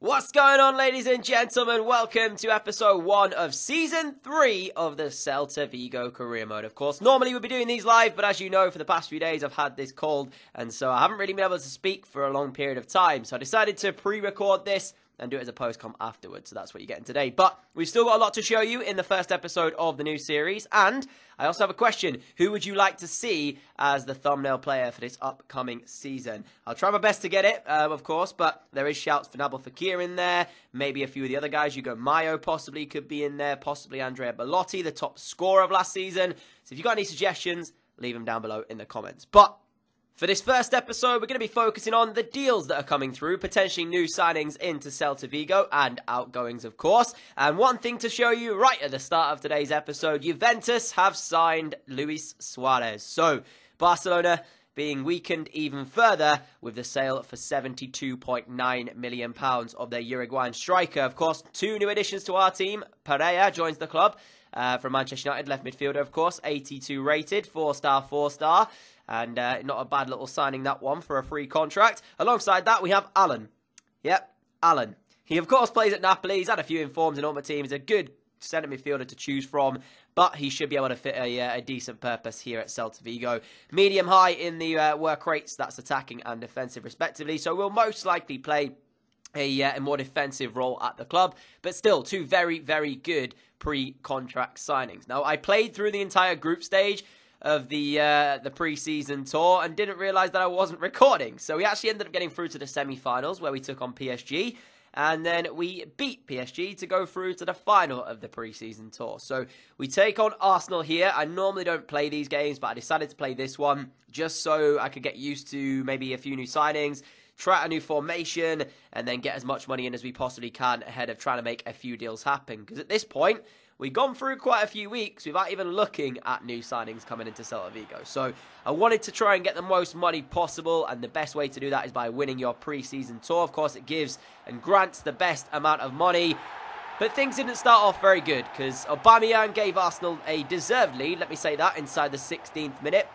What's going on, ladies and gentlemen? Welcome to episode 1 of season 3 of the Celta Vigo career mode. Of course, normally we'd be doing these live, but as you know, for the past few days I've had this cold, and so I haven't really been able to speak for a long period of time. So I decided to pre-record this and do it as a post-com afterwards, so that's what you're getting today. But we've still got a lot to show you in the first episode of the new series, and I also have a question. Who would you like to see as the thumbnail player for this upcoming season? I'll try my best to get it, of course, but there is shouts for Nabil Fekir in there, maybe a few of the other guys. Hugo Mayo possibly could be in there, possibly Andrea Bellotti, the top scorer of last season. So if you've got any suggestions, leave them down below in the comments. But for this first episode, we're going to be focusing on the deals that are coming through, potentially new signings into Celta Vigo and outgoings, of course. And one thing to show you right at the start of today's episode, Juventus have signed Luis Suarez. So, Barcelona being weakened even further with the sale for £72.9 million of their Uruguayan striker. Of course, two new additions to our team. Pereira joins the club from Manchester United, left midfielder, of course, 82 rated, 4-star, 4-star. And not a bad little signing, that one, for a free contract. Alongside that, we have Alan. Yep, Alan. He, of course, plays at Napoli. He's had a few informs in all my teams. He's a good centre midfielder to choose from, but he should be able to fit a decent purpose here at Celta Vigo. Medium-high in the work rates. That's attacking and defensive, respectively. So we'll most likely play a more defensive role at the club. But still, two very, very good pre-contract signings. Now, I played through the entire group stage of the pre-season tour and didn't realise that I wasn't recording. So we actually ended up getting through to the semi-finals where we took on PSG, and then we beat PSG to go through to the final of the pre-season tour. So we take on Arsenal here. I normally don't play these games, but I decided to play this one just so I could get used to maybe a few new signings, try out a new formation, and then get as much money in as we possibly can ahead of trying to make a few deals happen. Because at this point, we've gone through quite a few weeks without even looking at new signings coming into Celta Vigo. So I wanted to try and get the most money possible, and the best way to do that is by winning your pre-season tour. Of course, it gives and grants the best amount of money. But things didn't start off very good, because Aubameyang gave Arsenal a deserved lead, let me say that, inside the 16th minute.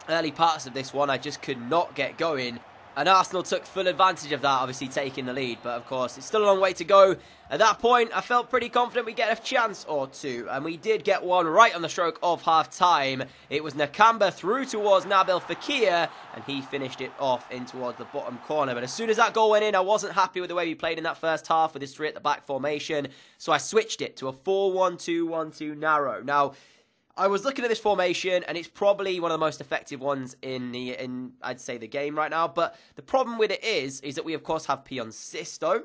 Early parts of this one, I just could not get going. And Arsenal took full advantage of that, obviously taking the lead. But of course, it's still a long way to go. At that point, I felt pretty confident we'd get a chance or two. And we did get one right on the stroke of half-time. It was Nakamba through towards Nabil Fekir, and he finished it off in towards the bottom corner. But as soon as that goal went in, I wasn't happy with the way we played in that first half with this 3-at-the-back formation. So I switched it to a 4-1-2-1-2 narrow. Now, I was looking at this formation, and it's probably one of the most effective ones in I'd say, the game right now. But the problem with it is that we, of course, have Pion Sisto,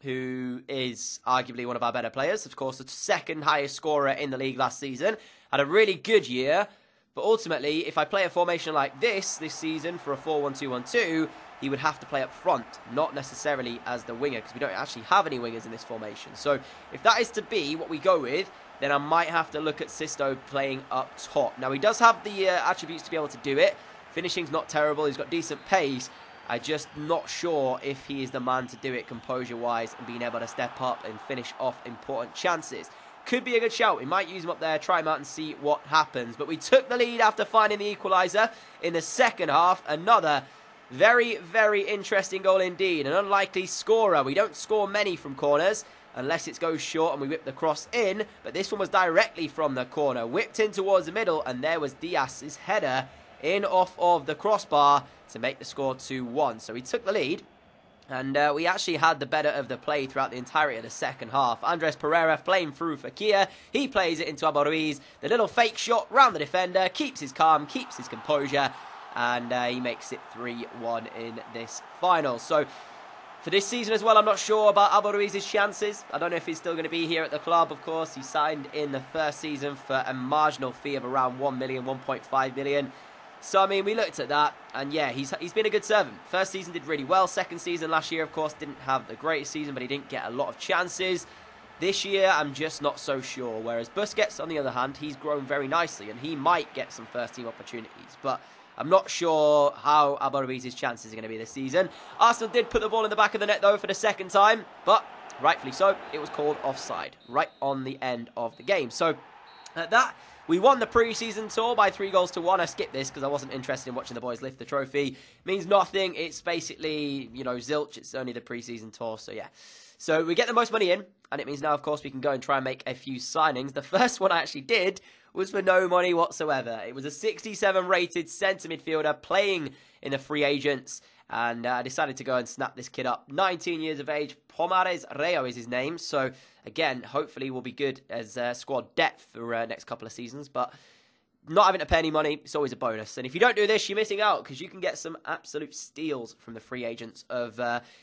who is arguably one of our better players. Of course, the second highest scorer in the league last season. Had a really good year. But ultimately, if I play a formation like this season for a 4-1-2-1-2, he would have to play up front, not necessarily as the winger, because we don't actually have any wingers in this formation. So if that is to be what we go with, then I might have to look at Sisto playing up top. Now, he does have the attributes to be able to do it. Finishing's not terrible. He's got decent pace. I'm just not sure if he is the man to do it composure-wise and being able to step up and finish off important chances. Could be a good shout. We might use him up there, try him out and see what happens. But we took the lead after finding the equaliser in the second half. Another very, very interesting goal indeed. An unlikely scorer. We don't score many from corners unless it goes short and we whip the cross in. But this one was directly from the corner. Whipped in towards the middle, and there was Diaz's header in off of the crossbar to make the score 2-1. So we took the lead, and we actually had the better of the play throughout the entirety of the second half. Andres Pereira playing through Fekir. He plays it into Abel Ruiz. The little fake shot round the defender. Keeps his calm, keeps his composure, and he makes it 3-1 in this final. So for this season as well, I'm not sure about Abel Ruiz's chances. I don't know if he's still going to be here at the club. Of course, he signed in the first season for a marginal fee of around 1 million, 1.5 million. So, I mean, we looked at that, and yeah, he's been a good servant. First season did really well. Second season last year, of course, didn't have the greatest season, but he didn't get a lot of chances. This year, I'm just not so sure. Whereas Busquets, on the other hand, he's grown very nicely, and he might get some first-team opportunities. But I'm not sure how Abel Ruiz's chances are going to be this season. Arsenal did put the ball in the back of the net, though, for the second time. But, rightfully so, it was called offside right on the end of the game. So, at that, We won the pre-season tour by 3-1. I skipped this because I wasn't interested in watching the boys lift the trophy. It means nothing. It's basically, you know, zilch. It's only the pre-season tour, so yeah. So we get the most money in, and it means now, of course, we can go and try and make a few signings. The first one I actually did was for no money whatsoever. It was a 67 rated centre midfielder playing in the free agents, and I decided to go and snap this kid up. 19 years of age, Pomares Rayo is his name. So again, hopefully we'll be good as squad depth for next couple of seasons. But not having to pay any money, it's always a bonus. And if you don't do this, you're missing out, because you can get some absolute steals from the free agents of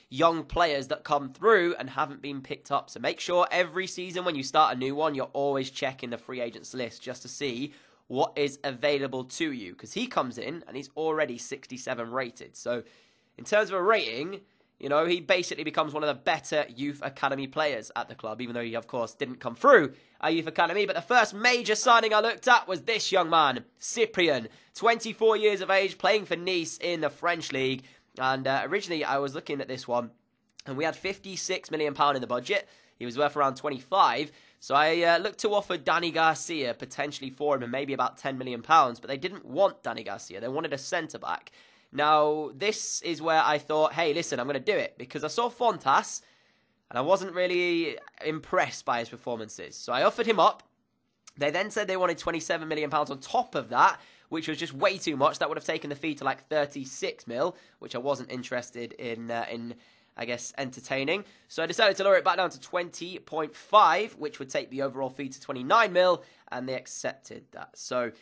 young players that come through and haven't been picked up. So make sure every season when you start a new one, you're always checking the free agents list just to see what is available to you. Because he comes in and he's already 67 rated. So in terms of a rating, you know, he basically becomes one of the better youth academy players at the club, even though he, of course, didn't come through our youth academy. But the first major signing I looked at was this young man, Cyprien, 24 years of age, playing for Nice in the French league. And originally, I was looking at this one, and we had £56 million in the budget. He was worth around 25. So I looked to offer Danny Garcia potentially for him, and maybe about £10 million. But they didn't want Danny Garcia. They wanted a centre-back. Now, this is where I thought, hey, listen, I'm going to do it. Because I saw Fontas, and I wasn't really impressed by his performances. So I offered him up. They then said they wanted £27 million on top of that, which was just way too much. That would have taken the fee to like 36 mil, which I wasn't interested in, I guess, entertaining. So I decided to lower it back down to 20.5, which would take the overall fee to 29 mil, and they accepted that. So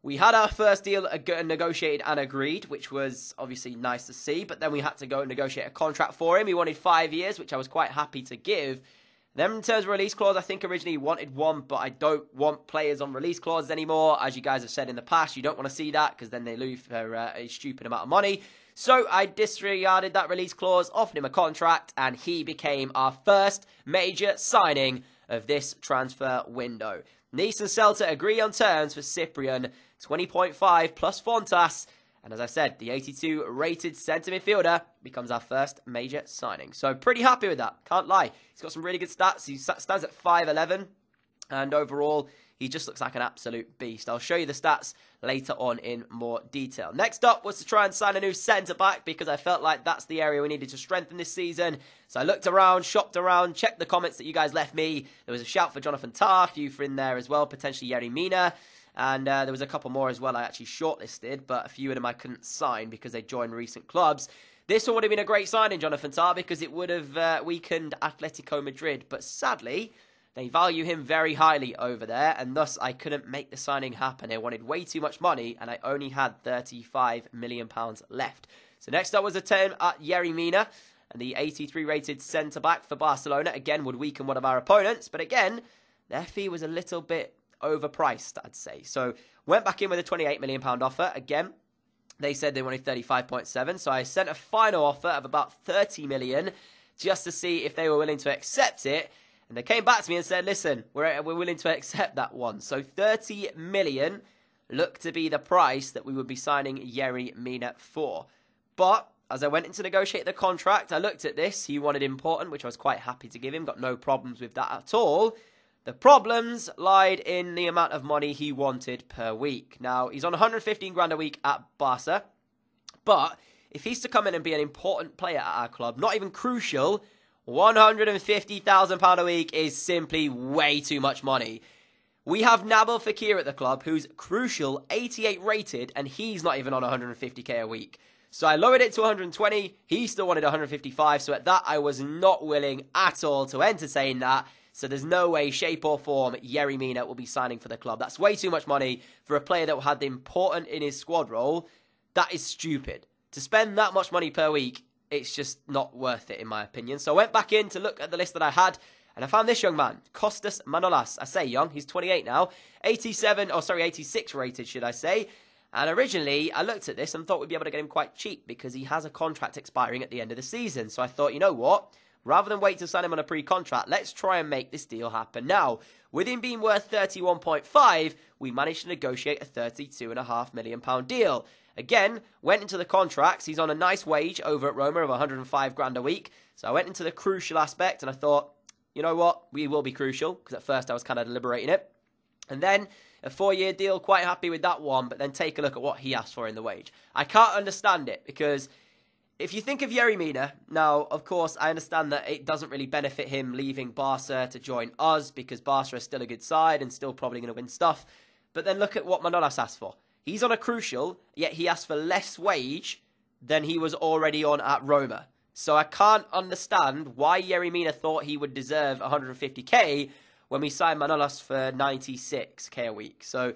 we had our first deal negotiated and agreed, which was obviously nice to see, but then we had to go and negotiate a contract for him. He wanted 5 years, which I was quite happy to give. Then in terms of release clause, I think originally he wanted 1, but I don't want players on release clauses anymore. As you guys have said in the past, you don't want to see that because then they lose for a stupid amount of money. So I disregarded that release clause, offered him a contract, and he became our first major signing of this transfer window. Nice and Celta agree on terms for Cyprien, 20.5 plus Fontas. And as I said, the 82 rated centre midfielder becomes our first major signing. So pretty happy with that. Can't lie. He's got some really good stats. He stands at 5'11". And overall, he just looks like an absolute beast. I'll show you the stats later on in more detail. Next up was to try and sign a new centre-back because I felt like that's the area we needed to strengthen this season. So I looked around, shopped around, checked the comments that you guys left me. There was a shout for Jonathan Tah, a few for in there as well, potentially Yerry Mina. And there was a couple more as well I actually shortlisted, but a few of them I couldn't sign because they joined recent clubs. This one would have been a great signing, Jonathan Tah, because it would have weakened Atletico Madrid. But sadly, they value him very highly over there, and thus I couldn't make the signing happen. They wanted way too much money, and I only had £35 million left. So next up was a turn at Yerry Mina, and the 83 rated centre-back for Barcelona, again, would weaken one of our opponents. But again, their fee was a little bit overpriced, I'd say. So went back in with a £28 million offer. Again, they said they wanted 35.7, so I sent a final offer of about 30 million just to see if they were willing to accept it. And they came back to me and said, listen, we're willing to accept that one. So 30 million looked to be the price that we would be signing Yerry Mina for. But as I went in to negotiate the contract, I looked at this. He wanted important, which I was quite happy to give him. Got no problems with that at all. The problems lied in the amount of money he wanted per week. Now, he's on 115 grand a week at Barca. But if he's to come in and be an important player at our club, not even crucial, £150,000 a week is simply way too much money. We have Nabil Fekir at the club, who's crucial, 88 rated, and he's not even on 150k a week. So I lowered it to 120. He still wanted 155, so at that I was not willing at all to entertain that. So there's no way, shape or form Yerry Mina will be signing for the club. That's way too much money for a player that had the important in his squad role. That is stupid. To spend that much money per week, it's just not worth it in my opinion. So I went back in to look at the list that I had, and I found this young man, Costas Manolas. I say young, he's 28 now. 86 rated, should I say. And originally, I looked at this and thought we'd be able to get him quite cheap because he has a contract expiring at the end of the season. So I thought, you know what? Rather than wait to sign him on a pre-contract, let's try and make this deal happen now. With him being worth 31.5, we managed to negotiate a £32.5 million deal. Again, went into the contracts. He's on a nice wage over at Roma of 105 grand a week. So I went into the crucial aspect and I thought, you know what? We will be crucial because at first I was kind of deliberating it. And then a 4-year deal, quite happy with that one, but then take a look at what he asked for in the wage. I can't understand it, because if you think of Yerry Mina, now, of course, I understand that it doesn't really benefit him leaving Barca to join us, because Barca is still a good side and still probably going to win stuff. But then look at what Manolas asked for. He's on a crucial, yet he asked for less wage than he was already on at Roma. So I can't understand why Yerry Mina thought he would deserve 150k when we signed Manolas for 96k a week. So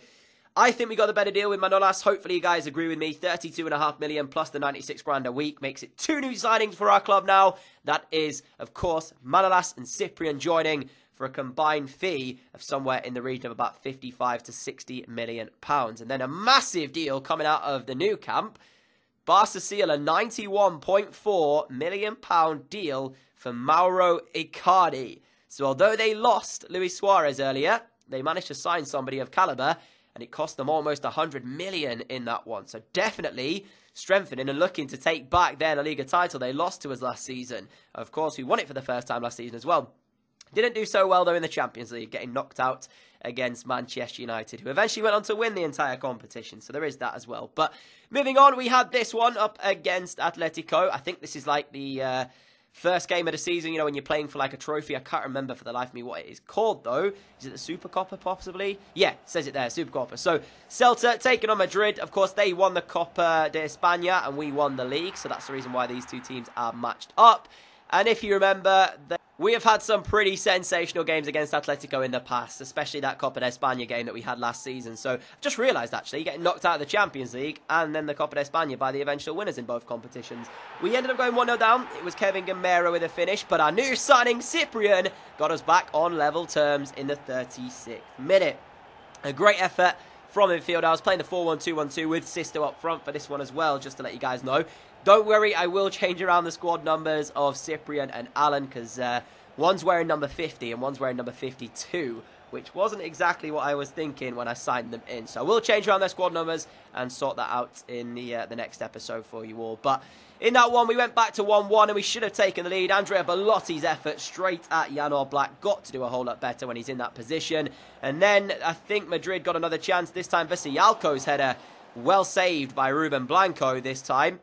I think we got the better deal with Manolas. Hopefully you guys agree with me. 32.5 million plus the 96 grand a week makes it 2 new signings for our club now. That is, of course, Manolas and Cyprien joining for a combined fee of somewhere in the region of about 55 to 60 million pounds. And then a massive deal coming out of the new camp. Barca seal a £91.4 million deal for Mauro Icardi. So although they lost Luis Suarez earlier, they managed to sign somebody of caliber, and it cost them almost 100 million in that one. So definitely strengthening and looking to take back their La Liga title they lost to us last season. Of course, we won it for the first time last season as well. Didn't do so well, though, in the Champions League, getting knocked out against Manchester United, who eventually went on to win the entire competition. So there is that as well. But moving on, we had this one up against Atletico. I think this is like the first game of the season, you know, when you're playing for like a trophy. I can't remember for the life of me what it is called, though. Is it the Supercoppa, possibly? Yeah, it says it there, Supercoppa. So Celta taking on Madrid. Of course, they won the Copa de España and we won the league. So that's the reason why these two teams are matched up. And if you remember, we have had some pretty sensational games against Atletico in the past, especially that Copa de España game that we had last season. So I've just realised, actually, getting knocked out of the Champions League and then the Copa de España by the eventual winners in both competitions. We ended up going 1-0 down. It was Kevin Gamero with a finish, but our new signing, Cyprien, got us back on level terms in the 36th minute. A great effort from midfield. I was playing the 4-1-2-1-2 with Sisto up front for this one as well, just to let you guys know. Don't worry, I will change around the squad numbers of Cyprien and Alan, because one's wearing number 50 and one's wearing number 52, which wasn't exactly what I was thinking when I signed them in. So I will change around their squad numbers and sort that out in the next episode for you all. But in that one, we went back to 1-1 and we should have taken the lead. Andrea Belotti's effort straight at Jan Oblak. Got to do a whole lot better when he's in that position. And then I think Madrid got another chance, this time Vesialko's header. Well saved by Ruben Blanco this time,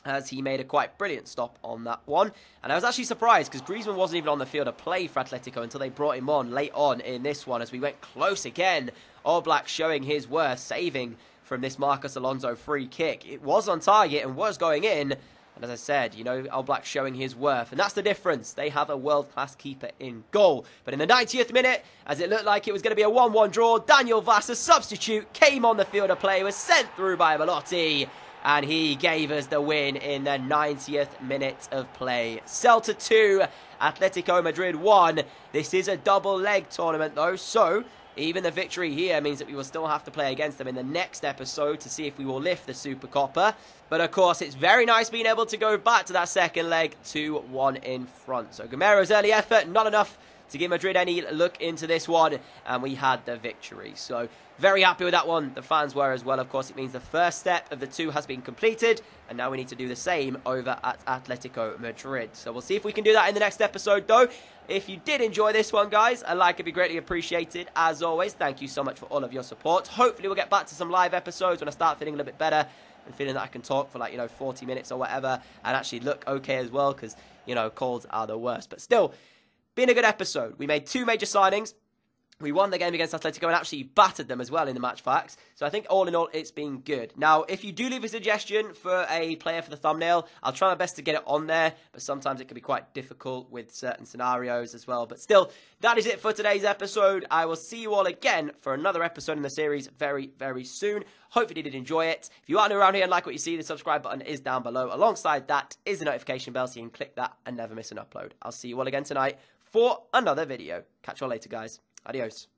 as he made a quite brilliant stop on that one. And I was actually surprised, because Griezmann wasn't even on the field of play for Atletico until they brought him on late on in this one, as we went close again. Oblak showing his worth, saving from this Marcos Alonso free kick. It was on target and was going in. And as I said, you know, Oblak showing his worth. And that's the difference. They have a world-class keeper in goal. But in the 90th minute, as it looked like it was going to be a 1-1 draw, Daniel Vaz, a substitute, came on the field of play, was sent through by Belotti. And he gave us the win in the 90th minute of play. Celta 2, Atletico Madrid 1. This is a double leg tournament though, so even the victory here means that we will still have to play against them in the next episode to see if we will lift the Supercoppa. But of course, it's very nice being able to go back to that second leg 2-1 in front. So Gamero's early effort, not enough to give Madrid any look into this one, and we had the victory. So very happy with that one. The fans were as well. Of course, it means the first step of the 2 has been completed, and now we need to do the same over at Atletico Madrid. So we'll see if we can do that in the next episode, though. If you did enjoy this one, guys, a like would be greatly appreciated. As always, thank you so much for all of your support. Hopefully, we'll get back to some live episodes when I start feeling a little bit better and feeling that I can talk for, like, you know, 40 minutes or whatever, and actually look okay as well, because, you know, colds are the worst. But still, been a good episode. We made 2 major signings. We won the game against Atletico and actually battered them as well in the match facts. So I think all in all, it's been good. Now, if you do leave a suggestion for a player for the thumbnail, I'll try my best to get it on there. But sometimes it can be quite difficult with certain scenarios as well. But still, that is it for today's episode. I will see you all again for another episode in the series very, very soon. Hopefully you did enjoy it. If you are new around here and like what you see, the subscribe button is down below. Alongside that is the notification bell, so you can click that and never miss an upload. I'll see you all again tonight for another video. Catch you all later, guys. Adios.